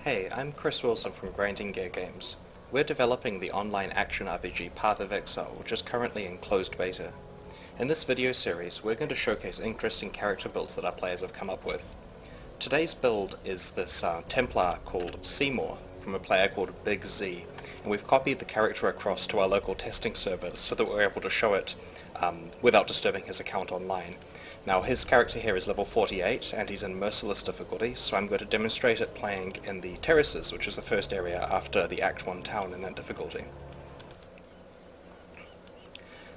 Hey, I'm Chris Wilson from Grinding Gear Games. We're developing the online action RPG Path of Exile, which is currently in closed beta. In this video series, we're going to showcase interesting character builds that our players have come up with. Today's build is this Templar called Seymour, from a player called Big Z, and we've copied the character across to our local testing server so that we're able to show it without disturbing his account online. Now his character here is level 48 and he's in Merciless difficulty, so I'm going to demonstrate it playing in the Terraces, which is the first area after the Act 1 town in that difficulty.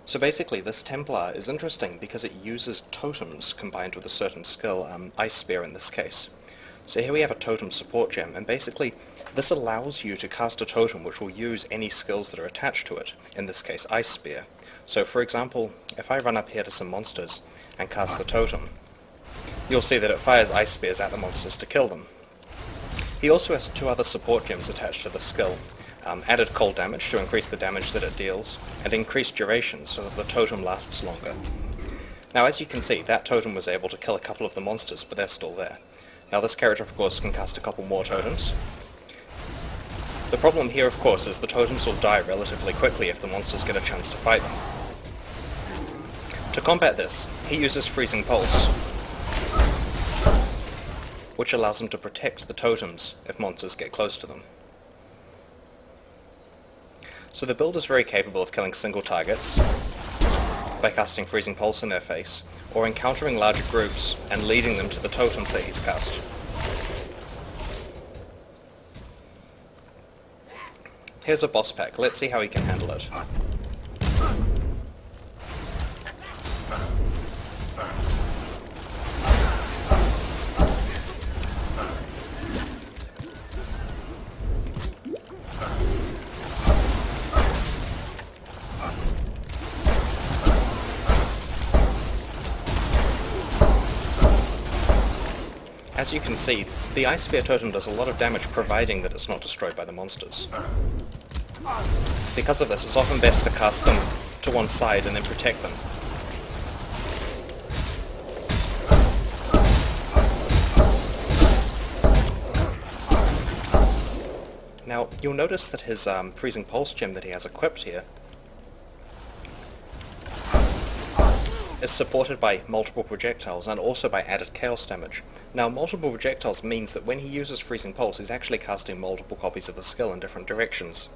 So basically this Templar is interesting because it uses totems combined with a certain skill, Ice Spear in this case. So here we have a totem support gem, and basically this allows you to cast a totem which will use any skills that are attached to it, in this case Ice Spear. So for example, if I run up here to some monsters and cast the totem, you'll see that it fires Ice Spears at the monsters to kill them. He also has two other support gems attached to the skill. Added cold damage to increase the damage that it deals, and increased duration so that the totem lasts longer. Now as you can see, that totem was able to kill a couple of the monsters, but they're still there. Now this character of course can cast a couple more totems. The problem here of course is the totems will die relatively quickly if the monsters get a chance to fight them. To combat this, he uses Freezing Pulse, which allows him to protect the totems if monsters get close to them. So the build is very capable of killing single targets by casting Freezing Pulse in their face, or encountering larger groups and leading them to the totems that he's cast. Here's a boss pack, let's see how he can handle it. As you can see, the Ice Spear totem does a lot of damage providing that it's not destroyed by the monsters. Because of this, it's often best to cast them to one side and then protect them. Now, you'll notice that his Freezing Pulse gem that he has equipped here is supported by multiple projectiles and also by added chaos damage. Now multiple projectiles means that when he uses Freezing Pulse he's actually casting multiple copies of the skill in different directions.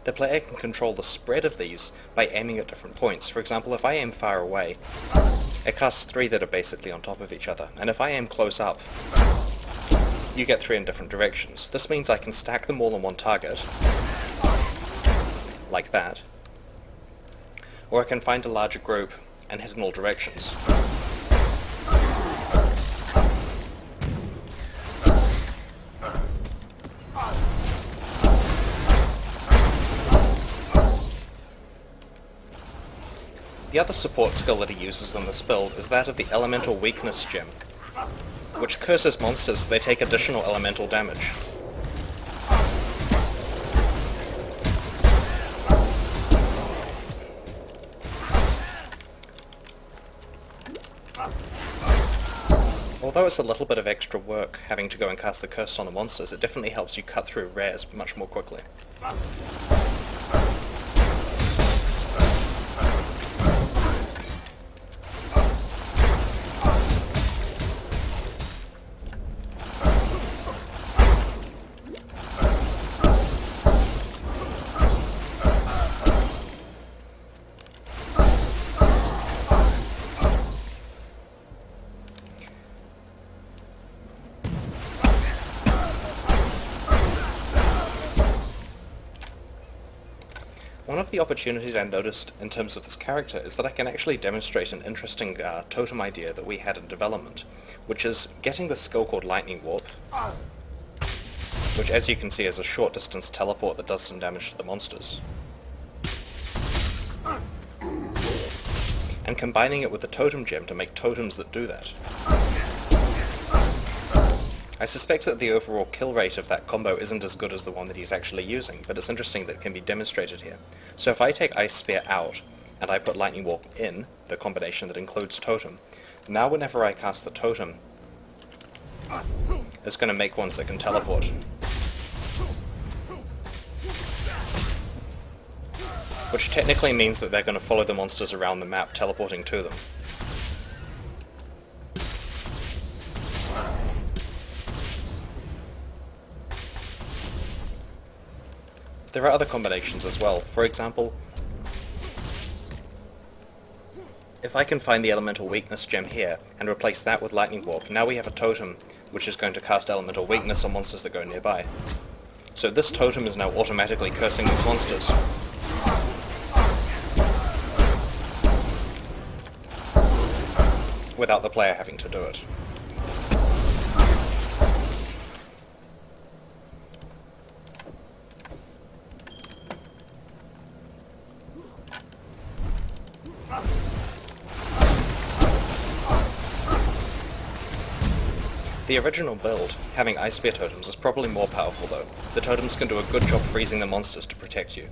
The player can control the spread of these by aiming at different points. For example, if I aim far away, it casts 3 that are basically on top of each other, and if I aim close up, you get 3 in different directions. This means I can stack them all on one target, like that, or I can find a larger group and hit in all directions. The other support skill that he uses in this build is that of the Elemental Weakness gem, which curses monsters so they take additional elemental damage. Although it's a little bit of extra work having to go and cast the curse on the monsters, it definitely helps you cut through rares much more quickly. One of the opportunities I noticed in terms of this character is that I can actually demonstrate an interesting totem idea that we had in development, which is getting the skill called Lightning Warp, which as you can see is a short distance teleport that does some damage to the monsters, and combining it with the totem gem to make totems that do that. I suspect that the overall kill rate of that combo isn't as good as the one that he's actually using, but it's interesting that it can be demonstrated here. So if I take Ice Spear out, and I put Lightning Warp in, the combination that includes Totem, now whenever I cast the Totem, it's going to make ones that can teleport. which technically means that they're going to follow the monsters around the map, teleporting to them. There are other combinations as well. For example, if I can find the Elemental Weakness gem here and replace that with Lightning Warp, now we have a totem which is going to cast Elemental Weakness on monsters that go nearby. So this totem is now automatically cursing these monsters. Without the player having to do it. The original build, having Ice Spear totems, is probably more powerful though. The totems can do a good job freezing the monsters to protect you.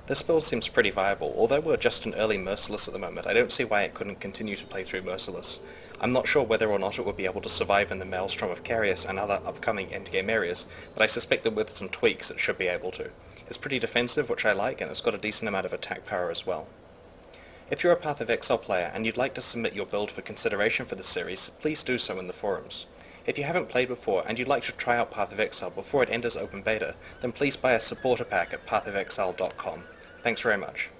This build seems pretty viable. Although we're just an early Merciless at the moment, I don't see why it couldn't continue to play through Merciless. I'm not sure whether or not it would be able to survive in the Maelstrom of Carius and other upcoming endgame areas, but I suspect that with some tweaks it should be able to. It's pretty defensive, which I like, and it's got a decent amount of attack power as well. If you're a Path of Exile player and you'd like to submit your build for consideration for this series, please do so in the forums. If you haven't played before and you'd like to try out Path of Exile before it enters open beta, then please buy a supporter pack at pathofexile.com. Thanks very much.